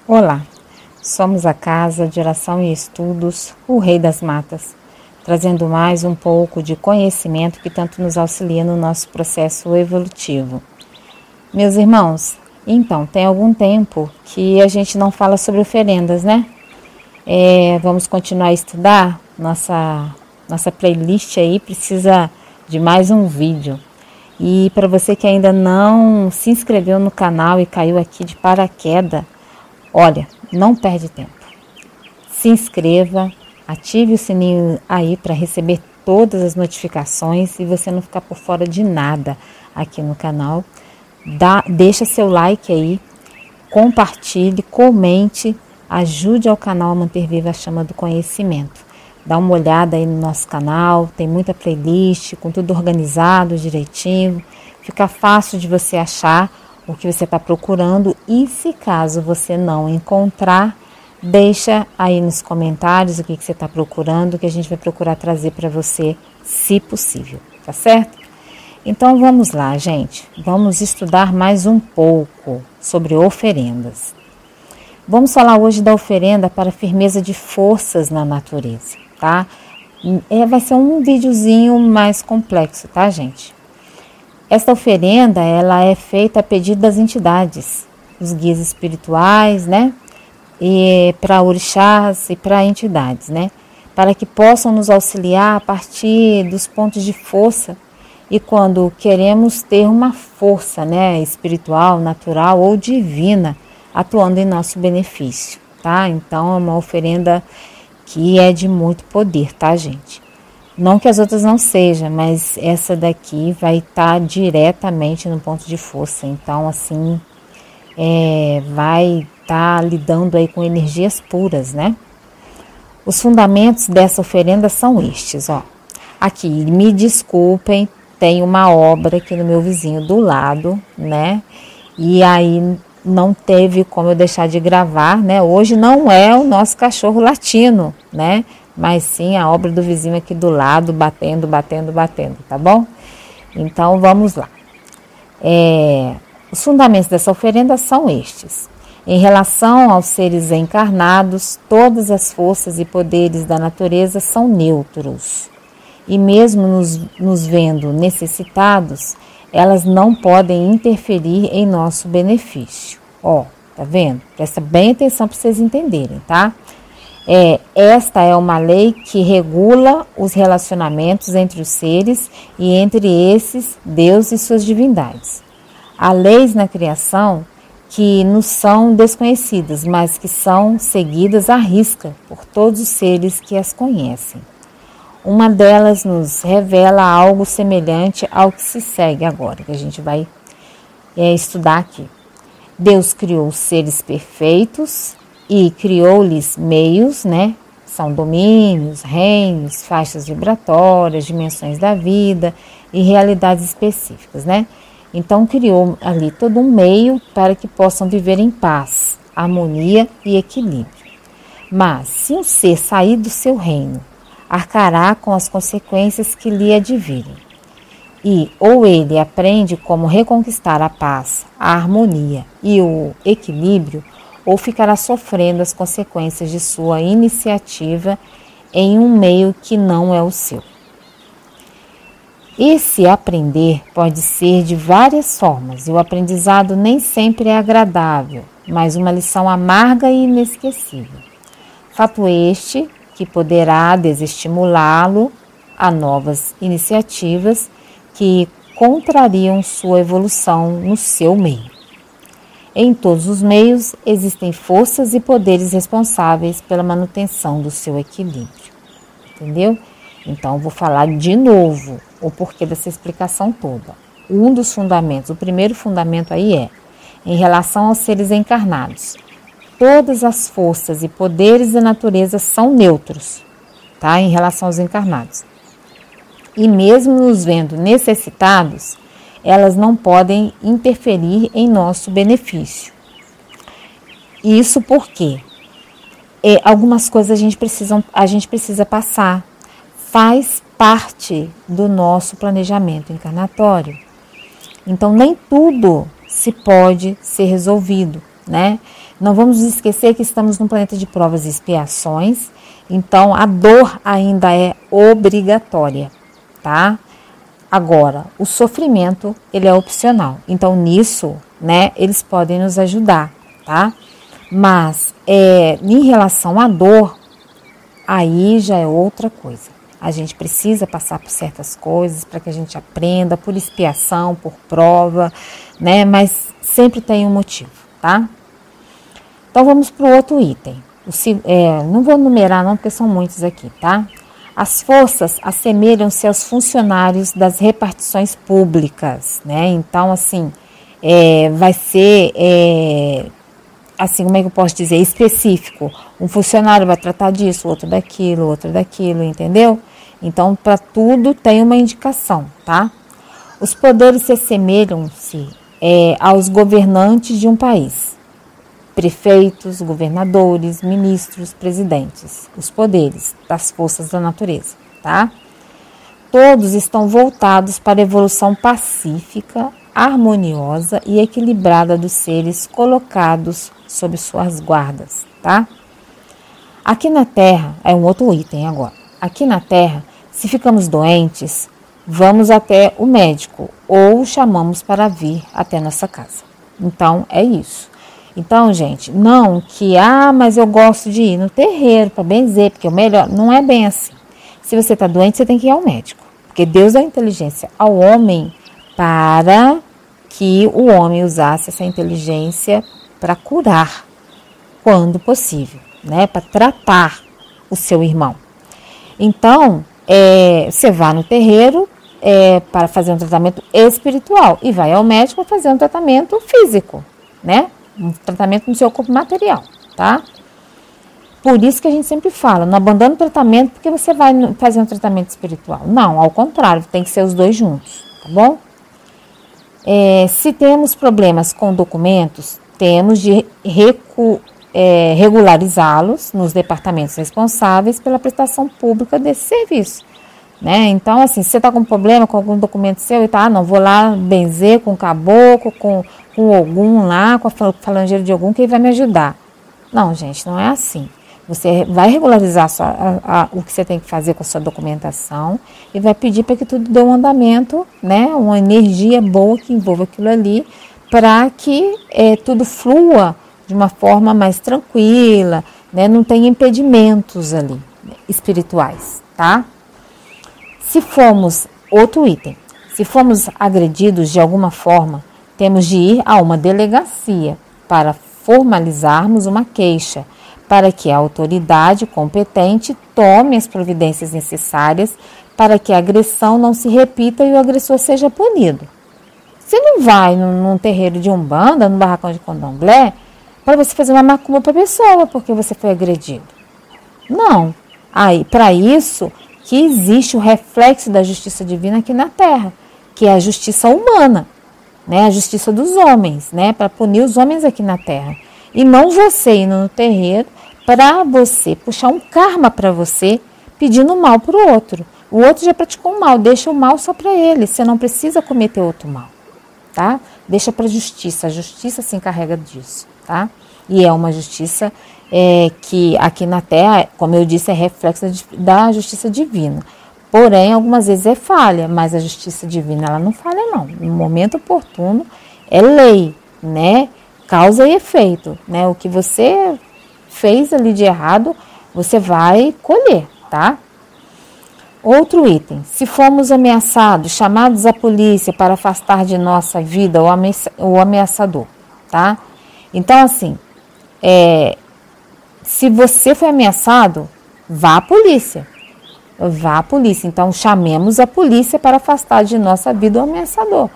Olá, somos a Casa de Oração e Estudos, o Rei das Matas, trazendo mais um pouco de conhecimento que tanto nos auxilia no nosso processo evolutivo. Meus irmãos, então, tem algum tempo que a gente não fala sobre oferendas, né? Vamos continuar a estudar, nossa playlist aí precisa de mais um vídeo. E para você que ainda não se inscreveu no canal e caiu aqui de paraquedas, olha, não perde tempo. Se inscreva, ative o sininho aí para receber todas as notificações e você não ficar por fora de nada aqui no canal. Deixa seu like aí, compartilhe, comente, ajude ao canal a manter viva a chama do conhecimento. Dá uma olhada aí no nosso canal, tem muita playlist, com tudo organizado, direitinho. Fica fácil de você achar o que você está procurando e se caso você não encontrar, deixa aí nos comentários o que você está procurando, que a gente vai procurar trazer para você, se possível, tá certo? Então vamos lá, gente, vamos estudar mais um pouco sobre oferendas. Vamos falar hoje da oferenda para firmeza de forças na natureza, tá? Vai ser um videozinho mais complexo, tá, gente? Esta oferenda, ela é feita a pedido das entidades, os guias espirituais, né? E para orixás e para entidades, né? Para que possam nos auxiliar a partir dos pontos de força e quando queremos ter uma força, né? Espiritual, natural ou divina atuando em nosso benefício, tá? Então é uma oferenda que é de muito poder, tá, gente? Não que as outras não sejam, mas essa daqui vai estar diretamente no ponto de força. Então, assim, vai estar lidando aí com energias puras, né? Os fundamentos dessa oferenda são estes, ó. Aqui, me desculpem, tem uma obra aqui no meu vizinho do lado, né? E aí não teve como eu deixar de gravar, né? Hoje não é o nosso cachorro latino, né? Mas sim a obra do vizinho aqui do lado, batendo, tá bom? Então vamos lá. Os fundamentos dessa oferenda são estes. Em relação aos seres encarnados, todas as forças e poderes da natureza são neutros. E mesmo nos vendo necessitados, elas não podem interferir em nosso benefício. Ó, tá vendo? Presta bem atenção para vocês entenderem, tá? Esta é uma lei que regula os relacionamentos entre os seres e entre esses, Deus e suas divindades. Há leis na criação que nos são desconhecidas, mas que são seguidas à risca por todos os seres que as conhecem. Uma delas nos revela algo semelhante ao que se segue agora, que a gente vai estudar aqui. Deus criou os seres perfeitos e criou-lhes meios, né? São domínios, reinos, faixas vibratórias, dimensões da vida e realidades específicas, né? Então criou ali todo um meio para que possam viver em paz, harmonia e equilíbrio. Mas se um ser sair do seu reino, arcará com as consequências que lhe advirem. E ou ele aprende como reconquistar a paz, a harmonia e o equilíbrio, ou ficará sofrendo as consequências de sua iniciativa em um meio que não é o seu. Esse aprender pode ser de várias formas, e o aprendizado nem sempre é agradável, mas uma lição amarga e inesquecível. Fato este que poderá desestimulá-lo a novas iniciativas que contrariam sua evolução no seu meio. Em todos os meios existem forças e poderes responsáveis pela manutenção do seu equilíbrio. Entendeu? Então, vou falar de novo o porquê dessa explicação toda. Um dos fundamentos, o primeiro fundamento aí em relação aos seres encarnados. Todas as forças e poderes da natureza são neutros, tá? Em relação aos encarnados. E mesmo nos vendo necessitados, elas não podem interferir em nosso benefício. Isso porque algumas coisas a gente precisa passar. Faz parte do nosso planejamento encarnatório. Então, nem tudo se pode ser resolvido, né? Não vamos esquecer que estamos num planeta de provas e expiações, então a dor ainda é obrigatória, tá? Agora, o sofrimento, ele é opcional. Então, nisso, né, eles podem nos ajudar, tá? Mas, em relação à dor, aí já é outra coisa. A gente precisa passar por certas coisas para que a gente aprenda, por expiação, por prova, né? Mas sempre tem um motivo, tá? Então, vamos para o outro item. Não vou numerar não, porque são muitos aqui, tá? As forças assemelham-se aos funcionários das repartições públicas, né? Então, assim, vai ser, assim, como é que eu posso dizer? Específico. Um funcionário vai tratar disso, outro daquilo, entendeu? Então, para tudo tem uma indicação, tá? Os poderes se assemelham-se aos governantes de um país. Prefeitos, governadores, ministros, presidentes, os poderes das forças da natureza, tá? Todos estão voltados para a evolução pacífica, harmoniosa e equilibrada dos seres colocados sob suas guardas, tá? Aqui na Terra, é um outro item agora. Aqui na Terra, se ficamos doentes, vamos até o médico ou chamamos para vir até nossa casa. Então, é isso. Então, gente, não que, mas eu gosto de ir no terreiro para benzer, porque o melhor, não é bem assim. Se você está doente, você tem que ir ao médico, porque Deus dá inteligência ao homem para que o homem usasse essa inteligência para curar, quando possível, né? Para tratar o seu irmão. Então, você vai no terreiro para fazer um tratamento espiritual e vai ao médico para fazer um tratamento físico, né? Um tratamento no seu corpo material, tá? Por isso que a gente sempre fala, não abandone o tratamento porque você vai fazer um tratamento espiritual. Não, ao contrário, tem que ser os dois juntos, tá bom? Se temos problemas com documentos, temos de regularizá-los nos departamentos responsáveis pela prestação pública desse serviço, né? Então, assim, se você está com problema com algum documento seu e tá, não, vou lá benzer com o caboclo, com Ogum lá, com a falangeira de Ogum, que ele vai me ajudar. Não, gente, não é assim. Você vai regularizar o que você tem que fazer com a sua documentação e vai pedir para que tudo dê um andamento, né? Uma energia boa que envolva aquilo ali, para que tudo flua de uma forma mais tranquila, né? Não tem impedimentos ali espirituais, tá? Outro item, se fomos agredidos de alguma forma, temos de ir a uma delegacia para formalizarmos uma queixa, para que a autoridade competente tome as providências necessárias para que a agressão não se repita e o agressor seja punido. Você não vai num terreiro de umbanda, num barracão de candomblé, para você fazer uma macumba para a pessoa, porque você foi agredido. Não. Aí, para isso que existe o reflexo da justiça divina aqui na Terra, que é a justiça humana, né? A justiça dos homens, né? Para punir os homens aqui na Terra. E não você indo no terreiro para você puxar um karma para você, pedindo mal para o outro. O outro já praticou um mal, deixa o mal só para ele, você não precisa cometer outro mal, tá? Deixa para a justiça se encarrega disso, tá? E é uma justiça que aqui na Terra, como eu disse, é reflexo da justiça divina. Porém, algumas vezes é falha, mas a justiça divina ela não falha não. No momento oportuno é lei, né? Causa e efeito, né? O que você fez ali de errado, você vai colher, tá? Outro item, se formos ameaçados, chamados à polícia para afastar de nossa vida o ameaçador, tá? Então, assim, se você foi ameaçado, vá à polícia. Vá à polícia. Então, chamemos a polícia para afastar de nossa vida o ameaçador.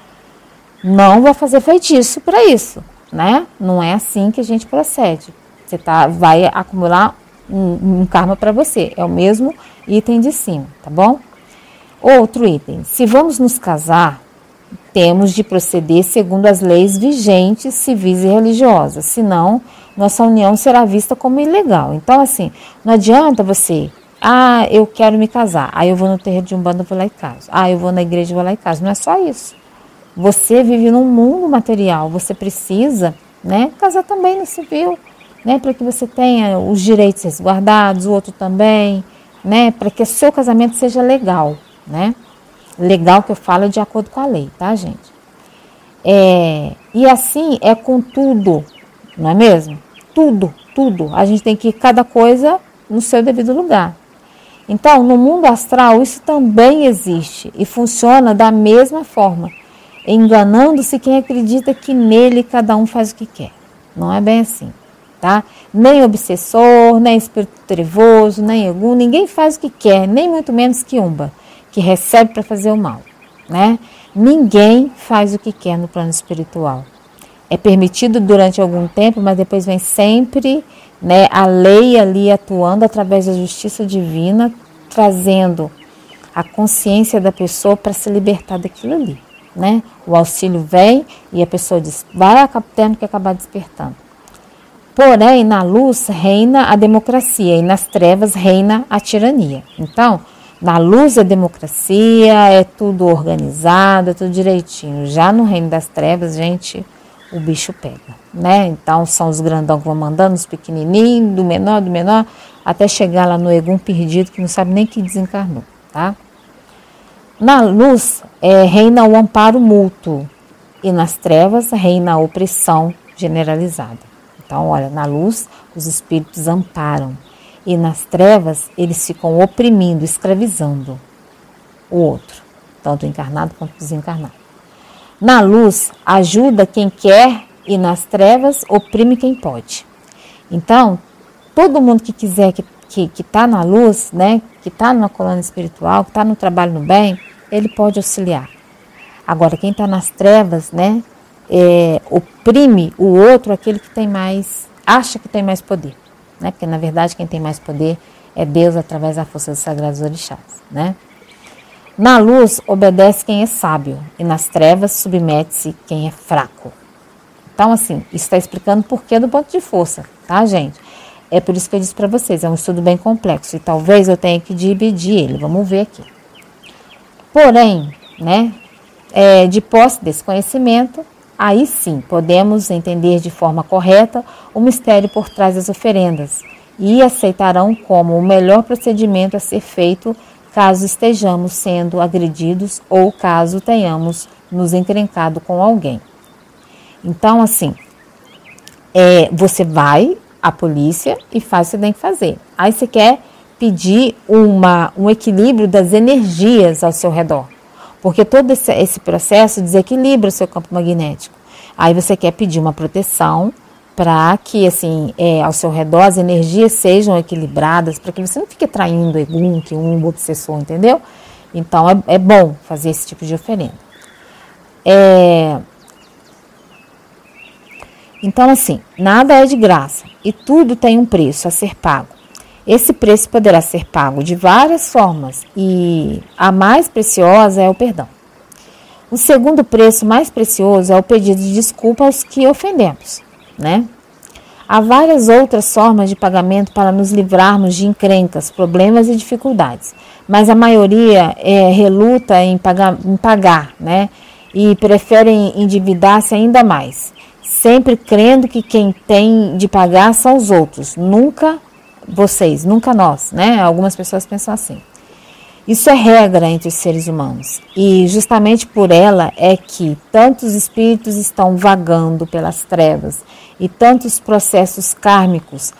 Não vai fazer feitiço para isso, né? Não é assim que a gente procede. Você vai acumular um karma para você. É o mesmo item de cima, tá bom? Outro item. Se vamos nos casar, temos de proceder segundo as leis vigentes, civis e religiosas. Senão, nossa união será vista como ilegal. Então, assim, não adianta você... eu quero me casar. Aí eu vou no terreiro de umbanda, vou lá e caso. Eu vou na igreja, vou lá e caso. Não é só isso. Você vive num mundo material. Você precisa, né, casar também no civil. né, para que você tenha os direitos resguardados, o outro também, né, para que o seu casamento seja legal, né? Legal que eu falo de acordo com a lei, tá, gente? E assim é com tudo, não é mesmo? Tudo. A gente tem que ir cada coisa no seu devido lugar. Então, no mundo astral, isso também existe e funciona da mesma forma, enganando-se quem acredita que nele cada um faz o que quer. Não é bem assim, tá? Nem obsessor, nem espírito trevoso, nem egum, ninguém faz o que quer, nem muito menos quiumba, que recebe para fazer o mal, né? Ninguém faz o que quer no plano espiritual. É permitido durante algum tempo, mas depois vem sempre, né, a lei ali atuando através da justiça divina, trazendo a consciência da pessoa para se libertar daquilo ali, né? O auxílio vem e a pessoa diz, vai tendo que acabar despertando. Porém, na luz reina a democracia e nas trevas reina a tirania. Então, na luz é democracia, é tudo organizado, é tudo direitinho. Já no reino das trevas, gente, o bicho pega, né? Então são os grandão que vão mandando, os pequenininhos, do menor, até chegar lá no egum perdido que não sabe nem que desencarnou, tá? Na luz reina o amparo mútuo e nas trevas reina a opressão generalizada. Então, olha, na luz os espíritos amparam e nas trevas eles ficam oprimindo, escravizando o outro, tanto o encarnado quanto o desencarnado. Na luz, ajuda quem quer e nas trevas, oprime quem pode. Então, todo mundo que quiser, que está na luz, né, que está na colônia espiritual, que está no trabalho no bem, ele pode auxiliar. Agora, quem está nas trevas, né, oprime o outro, aquele que tem mais, acha que tem mais poder. Né, porque, na verdade, quem tem mais poder é Deus através da força dos sagrados orixás, né? Na luz, obedece quem é sábio, e nas trevas, submete-se quem é fraco. Então, assim, isso está explicando por que do ponto de força, tá, gente? É por isso que eu disse para vocês, é um estudo bem complexo, e talvez eu tenha que dividir ele, vamos ver aqui. Porém, né, de posse desse conhecimento, aí sim, podemos entender de forma correta o mistério por trás das oferendas, e aceitarão como o melhor procedimento a ser feito caso estejamos sendo agredidos ou caso tenhamos nos encrencado com alguém. Então, assim, você vai à polícia e faz o que você tem que fazer. Aí você quer pedir um equilíbrio das energias ao seu redor, porque todo esse processo desequilibra o seu campo magnético. Aí você quer pedir uma proteção para que, assim, ao seu redor as energias sejam equilibradas, para que você não fique traindo egum, que um obsessor, entendeu? Então, é bom fazer esse tipo de oferenda. Então, assim, nada é de graça e tudo tem um preço a ser pago. Esse preço poderá ser pago de várias formas e a mais preciosa é o perdão. O segundo preço mais precioso é o pedido de desculpa aos que ofendemos, né? Há várias outras formas de pagamento para nos livrarmos de encrencas, problemas e dificuldades, mas a maioria reluta em pagar, né? E preferem endividar-se ainda mais, sempre crendo que quem tem de pagar são os outros, nunca vocês, nunca nós, né? Algumas pessoas pensam assim. Isso é regra entre os seres humanos e justamente por ela é que tantos espíritos estão vagando pelas trevas e tantos processos kármicos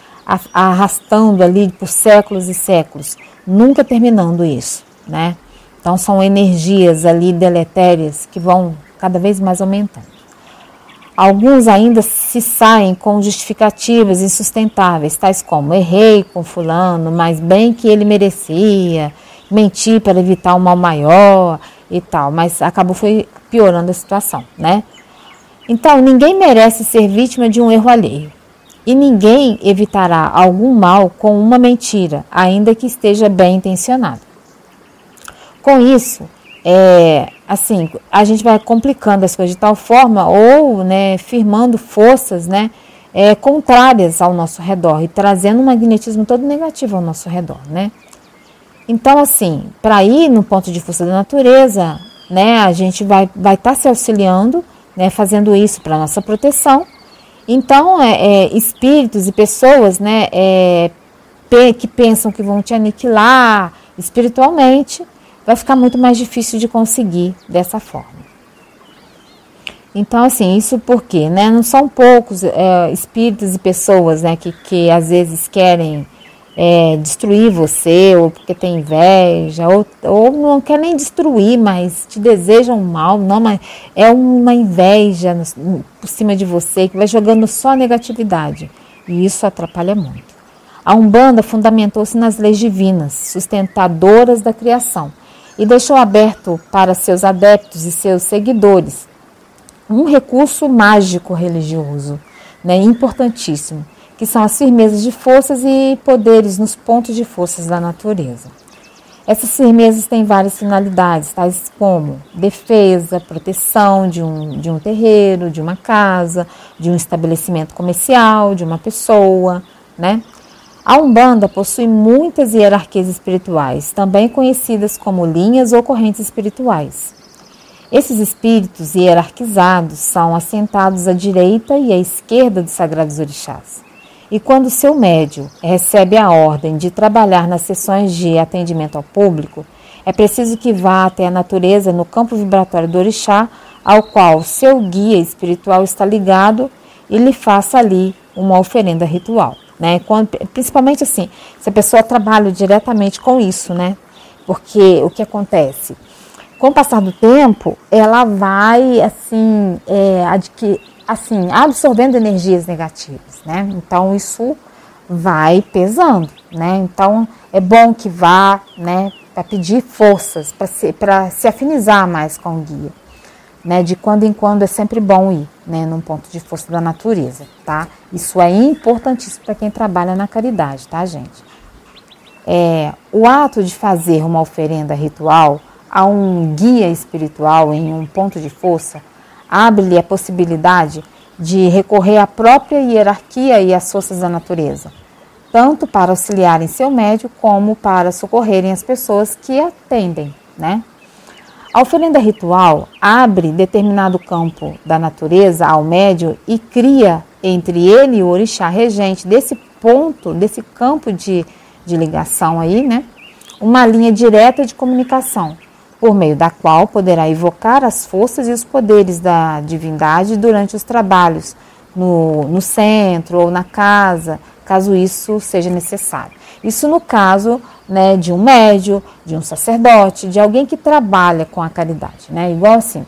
arrastando ali por séculos e séculos, nunca terminando isso, né? Então são energias ali deletérias que vão cada vez mais aumentando. Alguns ainda se saem com justificativas insustentáveis, tais como errei com fulano, mas bem que ele merecia, mentir para evitar um mal maior e tal, mas foi piorando a situação, né? Então, ninguém merece ser vítima de um erro alheio e ninguém evitará algum mal com uma mentira, ainda que esteja bem intencionado. Com isso, assim, a gente vai complicando as coisas de tal forma ou, né, firmando forças, né, contrárias ao nosso redor e trazendo um magnetismo todo negativo ao nosso redor, né? Então, assim, para ir no ponto de força da natureza, né, a gente vai estar se auxiliando, né, fazendo isso para nossa proteção Então, espíritos e pessoas, né, que pensam que vão te aniquilar espiritualmente, vai ficar muito mais difícil de conseguir dessa forma. Então, assim, isso porque, né, não são poucos espíritos e pessoas, né, que às vezes querem destruir você, ou porque tem inveja, ou não quer nem destruir, mas te desejam mal, não, mas é uma inveja por cima de você, que vai jogando só negatividade, e isso atrapalha muito. A Umbanda fundamentou-se nas leis divinas, sustentadoras da criação, e deixou aberto para seus adeptos e seus seguidores um recurso mágico religioso, né, importantíssimo, que são as firmezas de forças e poderes nos pontos de forças da natureza. Essas firmezas têm várias finalidades, tais como defesa, proteção de um terreiro, de uma casa, de um estabelecimento comercial, de uma pessoa, né? A Umbanda possui muitas hierarquias espirituais, também conhecidas como linhas ou correntes espirituais. Esses espíritos hierarquizados são assentados à direita e à esquerda dos sagrados orixás. E quando seu médium recebe a ordem de trabalhar nas sessões de atendimento ao público, é preciso que vá até a natureza no campo vibratório do orixá, ao qual seu guia espiritual está ligado, e lhe faça ali uma oferenda ritual, né? Principalmente assim, se a pessoa trabalha diretamente com isso, né? Porque o que acontece? Com o passar do tempo, ela vai absorvendo energias negativas, né? Então isso vai pesando, né? Então é bom que vá, né, para pedir forças, para se afinizar mais com o guia, né? De quando em quando é sempre bom ir, né, num ponto de força da natureza, tá? Isso é importantíssimo para quem trabalha na caridade, tá, gente? O ato de fazer uma oferenda ritual a um guia espiritual em um ponto de força abre-lhe a possibilidade de recorrer à própria hierarquia e às forças da natureza, tanto para auxiliarem seu médium como para socorrerem as pessoas que atendem, né? A oferenda ritual abre determinado campo da natureza ao médium e cria entre ele e o orixá regente desse campo de ligação aí, né, uma linha direta de comunicação, por meio da qual poderá evocar as forças e os poderes da divindade durante os trabalhos no centro ou na casa, caso isso seja necessário. Isso no caso, né, de um médium, de um sacerdote, de alguém que trabalha com a caridade, né? Igual assim,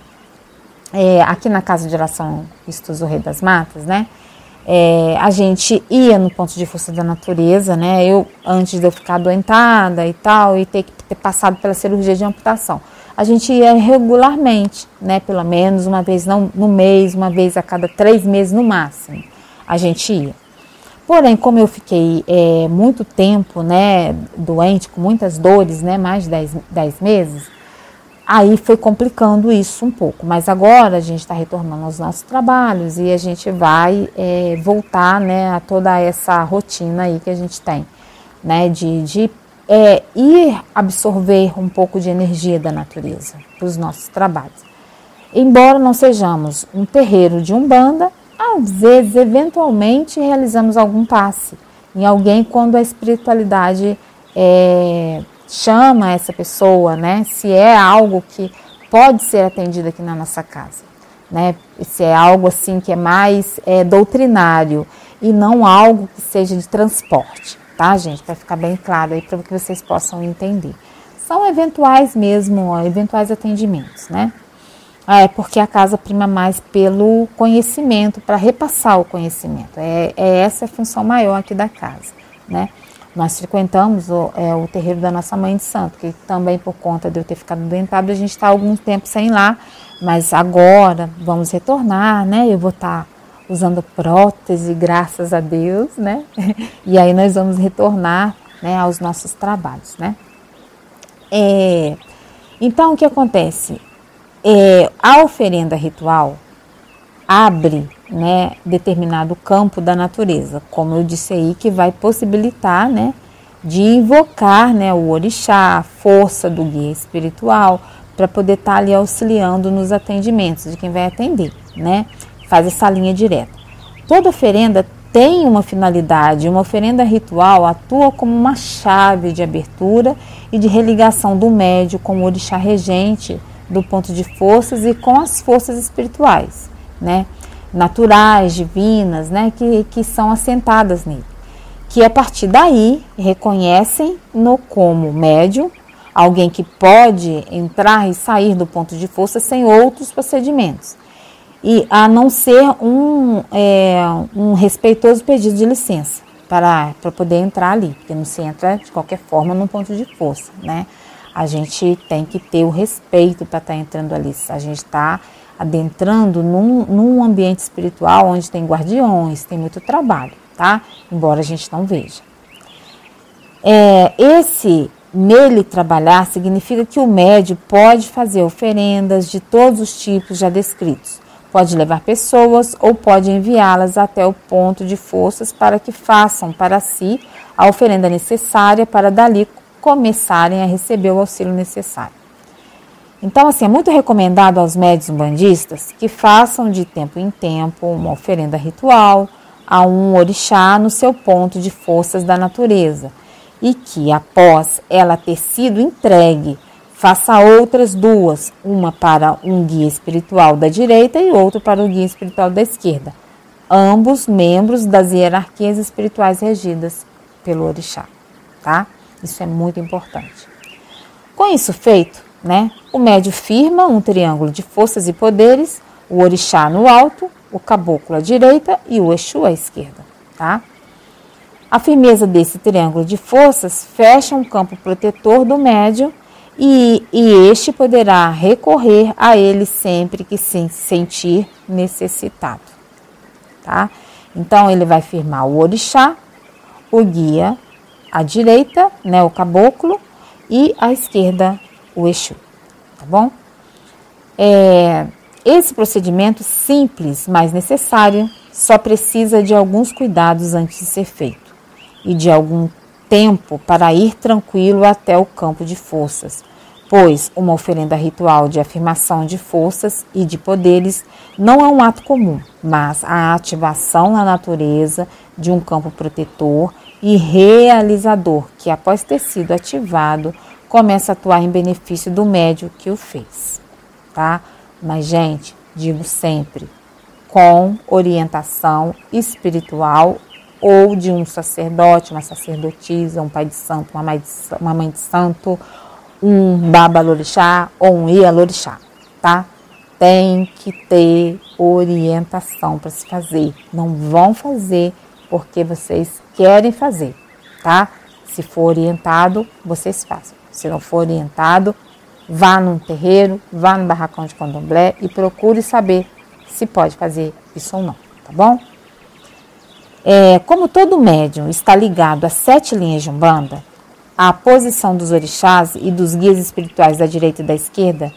aqui na Casa de Oração Estudos do Rei das Matas, né? A gente ia no ponto de força da natureza, né? Antes de eu ficar adoentada e tal, e ter passado pela cirurgia de amputação, a gente ia regularmente, né? Pelo menos uma vez no mês, uma vez a cada 3 meses no máximo, a gente ia. Porém, como eu fiquei muito tempo, né, doente, com muitas dores, né, mais de 10 meses, aí foi complicando isso um pouco. Mas agora a gente está retornando aos nossos trabalhos e a gente vai voltar, né, a toda essa rotina aí que a gente tem, né, de ir absorver um pouco de energia da natureza para os nossos trabalhos. Embora não sejamos um terreiro de Umbanda, às vezes, eventualmente, realizamos algum passe em alguém quando a espiritualidade chama essa pessoa, né? Se é algo que pode ser atendido aqui na nossa casa, né? Se é algo assim que é mais doutrinário e não algo que seja de transporte, tá, gente? Para ficar bem claro aí, para que vocês possam entender. São eventuais mesmo, eventuais atendimentos, né? Porque a casa prima mais pelo conhecimento, para repassar o conhecimento. Essa a função maior aqui da casa, né? Nós frequentamos o terreiro da nossa Mãe de Santo, que também por conta de eu ter ficado doentada, a gente está há algum tempo sem ir lá, mas agora vamos retornar, né? Eu vou estar usando prótese, graças a Deus, né? E aí nós vamos retornar, né, aos nossos trabalhos, né? Então, o que acontece? A oferenda ritual abre, né, determinado campo da natureza, como eu disse aí, que vai possibilitar, né, de invocar, né, o orixá, a força do guia espiritual, para poder estar ali auxiliando nos atendimentos de quem vai atender, né? Faz essa linha direta. Toda oferenda tem uma finalidade. Uma oferenda ritual atua como uma chave de abertura e de religação do médium com o orixá regente do ponto de forças e com as forças espirituais, né? Naturais, divinas, né? Que são assentadas nele. Que a partir daí reconhecem no como médium, alguém que pode entrar e sair do ponto de força sem outros procedimentos. E a não ser um respeitoso pedido de licença para poder entrar ali, porque não se entra de qualquer forma num ponto de força, né? A gente tem que ter o respeito para estar entrando ali. A gente está adentrando num ambiente espiritual onde tem guardiões, tem muito trabalho, tá? Embora a gente não veja. Nele trabalhar significa que o médium pode fazer oferendas de todos os tipos já descritos. Pode levar pessoas ou pode enviá-las até o ponto de forças para que façam para si a oferenda necessária para dali começarem a receber o auxílio necessário. Então, assim, é muito recomendado aos médiuns umbandistas que façam de tempo em tempo uma oferenda ritual a um orixá no seu ponto de forças da natureza e que, após ela ter sido entregue, faça outras duas, uma para um guia espiritual da direita e outra para o guia espiritual da esquerda, ambos membros das hierarquias espirituais regidas pelo orixá, tá? Isso é muito importante. Com isso feito, né, o médium firma um triângulo de forças e poderes, o orixá no alto, o caboclo à direita e o exu à esquerda, tá? A firmeza desse triângulo de forças fecha um campo protetor do médium e este poderá recorrer a ele sempre que se sentir necessitado, tá? Então, ele vai firmar o orixá, o guia à direita, né, o caboclo, e à esquerda, o exu, tá bom? Esse procedimento simples, mas necessário, só precisa de alguns cuidados antes de ser feito e de algum tempo para ir tranquilo até o campo de forças, pois uma oferenda ritual de afirmação de forças e de poderes não é um ato comum, mas a ativação na natureza de um campo protetor e realizador que, após ter sido ativado, começa a atuar em benefício do médium que o fez, tá? Mas, gente, digo sempre, com orientação espiritual ou de um sacerdote, uma sacerdotisa, um pai de santo, uma mãe de santo, um babalorixá ou um ialorixá, tá? Tem que ter orientação para se fazer. Não vão fazer porque vocês querem fazer, tá? Se for orientado, vocês façam. Se não for orientado, vá num terreiro, vá no barracão de candomblé e procure saber se pode fazer isso ou não, tá bom? Como todo médium está ligado a 7 linhas de Umbanda, a posição dos orixás e dos guias espirituais da direita e da esquerda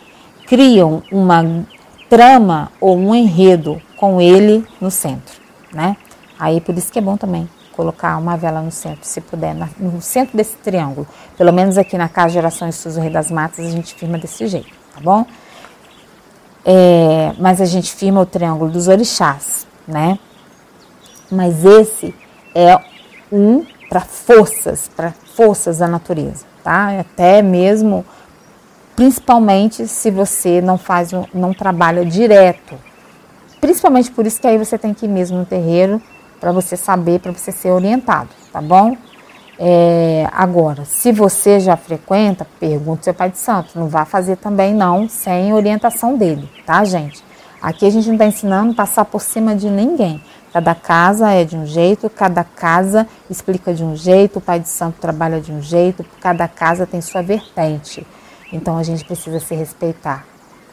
criam uma trama ou um enredo com ele no centro, né? Aí por isso que é bom também colocar uma vela no centro, se puder, no centro desse triângulo. Pelo menos aqui na Casa Geração Estudos do Rei das Matas a gente firma desse jeito, tá bom? Mas a gente firma o triângulo dos orixás, né? Mas esse é para forças da natureza, tá? Até mesmo, principalmente se você não trabalha direto. Principalmente por isso que aí você tem que ir mesmo no terreiro para você saber, para você ser orientado, tá bom? Agora, se você já frequenta, pergunta ao seu pai de santo. Não vá fazer também não, sem orientação dele, tá, gente? Aqui a gente não está ensinando a passar por cima de ninguém. Cada casa é de um jeito, cada casa explica de um jeito, o pai de santo trabalha de um jeito, cada casa tem sua vertente. Então a gente precisa se respeitar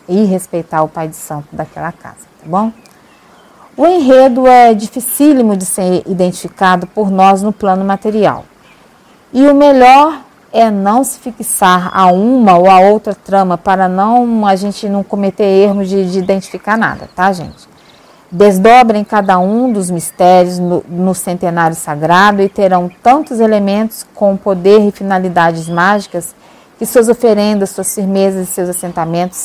e respeitar o pai de santo daquela casa, tá bom? O enredo é dificílimo de ser identificado por nós no plano material. E o melhor é não se fixar a uma ou a outra trama para a gente não cometer erros de identificar nada, tá, gente? Desdobrem cada um dos mistérios no centenário sagrado e terão tantos elementos com poder e finalidades mágicas que suas oferendas, suas firmezas e seus assentamentos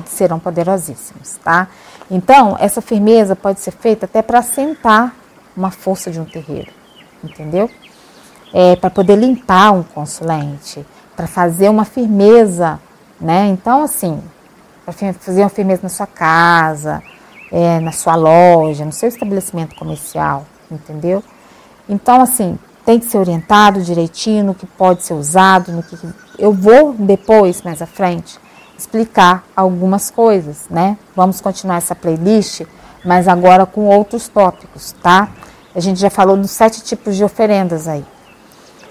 serão poderosíssimos, tá? Então, essa firmeza pode ser feita até para assentar uma força de um terreiro, entendeu? Para poder limpar um consulente, para fazer uma firmeza, né? Então, assim, para fazer uma firmeza na sua casa, na sua loja, no seu estabelecimento comercial, entendeu? Então, assim, tem que ser orientado direitinho no que pode ser usado, no que eu vou depois, mais à frente, explicar algumas coisas, né? Vamos continuar essa playlist, mas agora com outros tópicos, tá? A gente já falou dos 7 tipos de oferendas aí.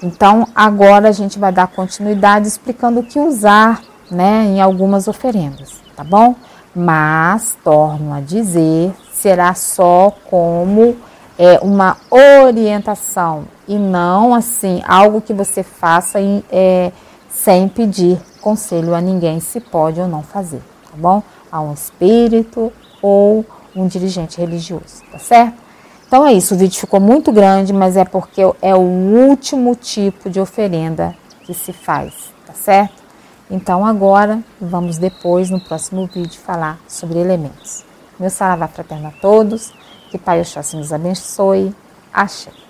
Então, agora a gente vai dar continuidade explicando o que usar, né, em algumas oferendas, tá bom? Mas, torno a dizer, será só como uma orientação e não, assim, algo que você faça sem pedir conselho a ninguém se pode ou não fazer, tá bom? A um espírito ou um dirigente religioso, tá certo? Então é isso, o vídeo ficou muito grande, mas é porque é o último tipo de oferenda que se faz, tá certo? Então agora, vamos depois, no próximo vídeo, falar sobre elementos. Meu saravá fraterno a todos, que Pai Oxóssi nos abençoe. Axé.